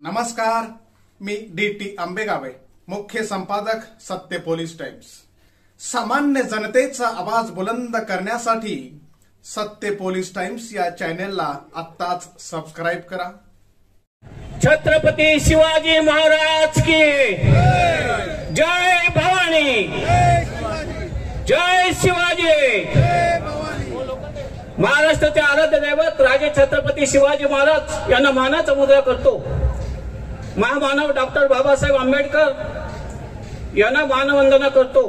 नमस्कार, मी डी.टी. आंबेगावे, मुख्य संपादक सत्य पोलीस टाइम्स। सामान्य जनतेचा आवाज बुलंद करण्यासाठी सत्य पोलीस टाइम्स या चॅनेलला आत्ताच सबस्क्राइब करा। छत्रपति शिवाजी महाराज की जय भवानी, जय शिवाजी। महाराष्ट्राचे आराध्य दैवत राजे छत्रपति शिवाजी महाराज यांना मानाचा मुजरा करतो। महामानव डॉक्टर बाबासाहेब आंबेडकर यांना मानवंदना करतो।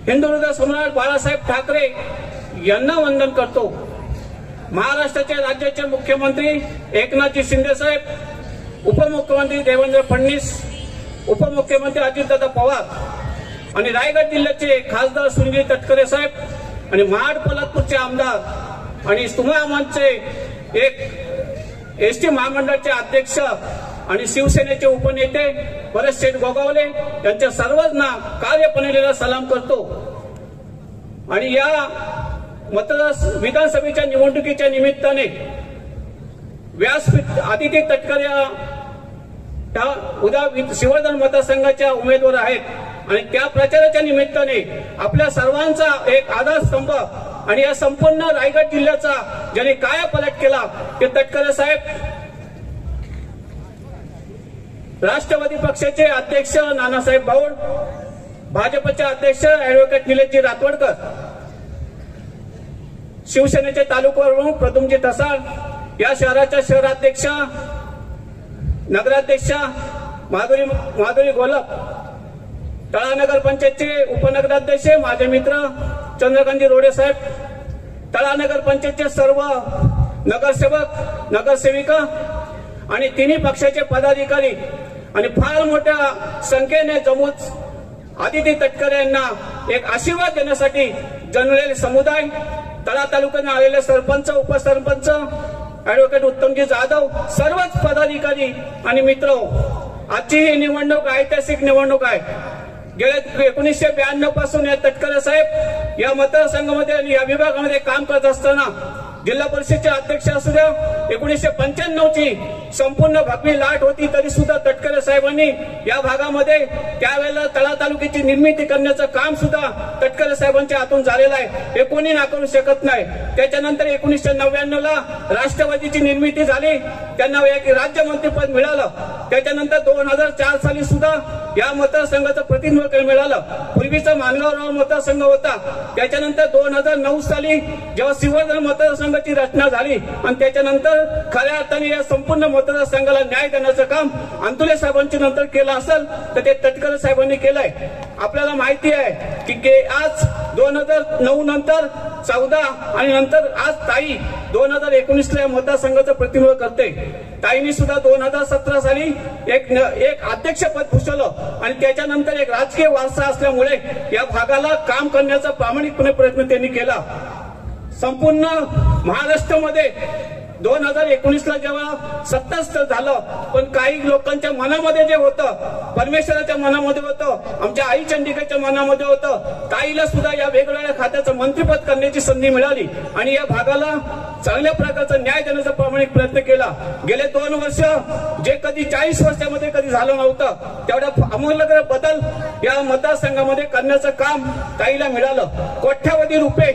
हिंदुहृदय सम्राट बाळासाहेब ठाकरे यांना वंदन करतो। महाराष्ट्राचे राज्याचे मुख्यमंत्री एकनाथजी शिंदे साहेब, उपमुख्यमंत्री देवेंद्र फडणवीस, उपमुख्यमंत्री अजितदादा पवार आणि रायगड जिल्ह्याचे खासदार सुनील तटकरे साहेब आणि महाड पोलादपूरचे आमदार आणि सुमामांचे एक एसटी महामंडळाचे अध्यक्ष आणि शिवसेनेचे उपनेते भरत शेठ गोगावले यांच्या सर्वांना कार्यप्रणालीला सलाम करतो। आणि या विधानसभेच्या निवडणुकीच्या निमित्ताने व्यासपीठ आदिती तटकरे उदा शिवर्धन मतदारसंघाच्या उमेदवार आहेत आणि त्या प्रचाराच्या निमित्ताने आपल्या सर्वांचा एक आधारस्तंभ आणि या संपूर्ण रायगड जिल्ह्याचा ज्यांनी कायापालट केला ते तटकरे साहेब, राष्ट्रवादी पक्षाचे अध्यक्ष नानासाहेब भाऊड, भाजपचे अध्यक्ष ऍडव्होकेट निलेशजी रातवडकर, शिवसेनेचे तालुका प्रमुख प्रद्युम्नजी ठसाळ, या शहराच्या शहराध्यक्ष नगराध्यक्ष माधुरी गोलप, तळा नगर पंचायतचे उपनगराध्यक्ष माझे मित्र चंद्रकांतजी रोडे साहेब, तळा नगर पंचायतचे सर्व नगरसेवक नगरसेविका आणि तिन्ही पक्षाचे पदाधिकारी आणि फार मोठ्या संख्येने जमूच आदिती तटकरे यांना एक आशीर्वाद देण्यासाठी जमलेले समुदाय, तळा तालुक्याने आलेले सरपंच, उपसरपंच, ऍडव्होकेट उत्तमजी जाधव, सर्वच पदाधिकारी आणि मित्र, आजची ही निवडणूक ऐतिहासिक निवडणूक आहे। गेल्या 1992 पासून या तटकरे साहेब या मतदारसंघामध्ये आणि या विभागामध्ये काम करत असताना जिल्हा परिषदेचे अध्यक्ष असू द्या, 1995 ची संपूर्ण भगवी लाट होती तरी सुद्धा तटकरे साहेबांनी या भागामध्ये त्यावेळेला तळा तालुक्याची निर्मिती करण्याचं काम सुद्धा तटकरे साहेबांच्या हातून झालेलं आहे, हे कोणी नाकारू शकत नाही। त्याच्यानंतर 1999 ला राष्ट्रवादीची निर्मिती झाली, त्यांना एक राज्यमंत्रीपद मिळालं। त्याच्यानंतर 2004 साली सुद्धा या मतदारसंघाचं प्रतिनिधित्व मिळालं। पूर्वीचा मानगाव मतदारसंघ होता, त्याच्यानंतर 2009 साली जेव्हा शिवर्धन मतदारसंघाची रचना झाली आणि त्याच्यानंतर खऱ्या अर्थाने या संपूर्ण मतदारसंघाला न्याय देण्याचं काम अंतुले साहेबांच्या नंतर केलं असेल तर ते तटकरे साहेबांनी केलंय। आपल्याला माहिती आहे की आज 2009 नंतर 14 आणि नंतर आज ताई 2019 ला मतदारसंघाचं प्रतिनिधित्व करते। ताईंनी सुद्धा 2017 साली एक अध्यक्षपद भूषवलं आणि त्याच्यानंतर एक राजकीय वारसा असल्यामुळे या भागाला काम करण्याचा प्रामाणिकपणे प्रयत्न त्यांनी केला। संपूर्ण महाराष्ट्रामध्ये 2019 ला जेव्हा सत्ता झालं, पण काही लोकांच्या मनामध्ये जे होतं, परमेश्वराच्या मनामध्ये होतं, आमच्या आई चंडिकेच्या मनामध्ये होतं, ताईला सुद्धा या वेगवेगळ्या खात्याचं मंत्रिपद करण्याची संधी मिळाली आणि या भागाला चांगल्या प्रकारचा न्याय देण्याचा प्रामाणिक प्रयत्न केला। गेले 2 वर्ष जे कधी 40 वर्षामध्ये कधी झालं नव्हतं, तेवढा आमूलाग्र बदल या मतदारसंघामध्ये करण्याचं काम ताईला मिळालं। कोट्यावधी रुपये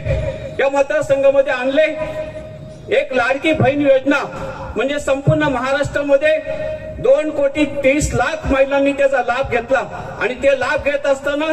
या मतदारसंघामध्ये आणले। एक लाडकी बहीण योजना म्हणजे संपूर्ण महाराष्ट्रामध्ये 2,30,00,000 महिलांनी त्याचा लाभ घेतला आणि ते लाभ घेत असताना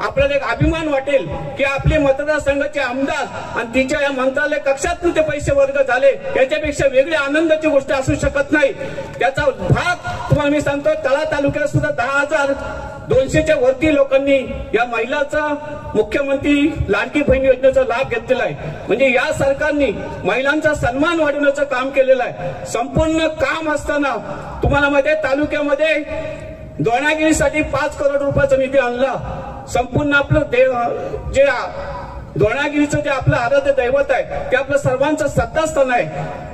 आपल्याला एक अभिमान वाटेल की आपले मतदारसंघाचे आमदार आणि तिच्या या मंत्रालय कक्षातून ते पैसे वर्ग झाले, याच्यापेक्षा वेगळी आनंदाची गोष्ट असू शकत नाही। त्याचा भाग तुम्हाला मी सांगतो, तळा तालुक्यात सुद्धा 10,200च्या वरती लोकांनी या महिलाचा मुख्यमंत्री लाडकी बहीण योजनेचा लाभ घेतलेला आहे। म्हणजे या सरकारने महिलांचा सन्मान वाढवण्याचं काम केलेलं आहे। संपूर्ण काम असताना तुम्हाला माहिती आहे तालुक्यामध्ये दोणागिरीसाठी 5 करोड रुपयाचा निधी आणला। संपूर्ण आपलं जे दोणागिरीचं जे आपलं आराध्य दैवत आहे ते आपलं सर्वांचं श्रद्धास्थान आहे।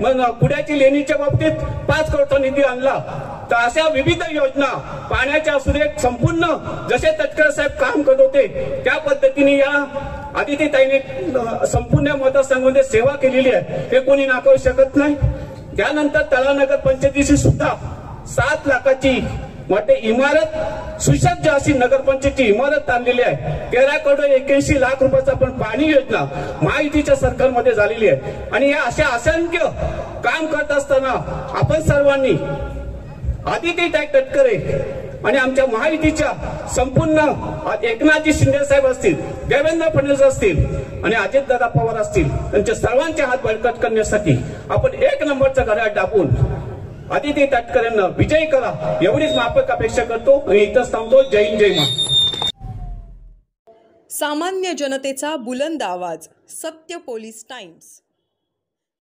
मग पुण्याची लेणीच्या बाबतीत 5 करोडचा निधी आणला। तर अशा विविध योजना पाण्याच्या असू दे, संपूर्ण जसे तटकरे साहेब काम करत होते त्या पद्धतीने या आदिती ताईने संपूर्ण मतदारसंघामध्ये सेवा केलेली आहे, हे कोणी नाकारू शकत नाही। त्यानंतर तळा नगर पंचायतीची सुद्धा 7 लाखाची मोठी इमारत, सुसज्ज अशी नगरपंचायतीची इमारत आणलेली आहे. 13,81 लाख रुपयाचा आपण पाणी योजना महायुतीच्या सरकारमध्ये झालेली आहे. आणि या अशा असंख्य काम करत असताना आपण सर्वांनी आदित्यताई तटकरे आणि आमच्या महायुतीच्या संपूर्ण एकनाथजी शिंदे साहेब असतील, देवेंद्र फडणवीस असतील आणि अजितदादा पवार असतील, त्यांच्या सर्वांचे हात बळकट करण्यासाठी आपण 1 नंबरचा घड्याळ दाबून आदित्य तटकरेंना विजयी करा एवढीच माफक अपेक्षा करतो आणि इथंच थांबतो. जय हिंद, जय महाराष्ट्र. सामान्य जनतेचा बुलंद आवाज, सत्य पोलीस टाइम्स.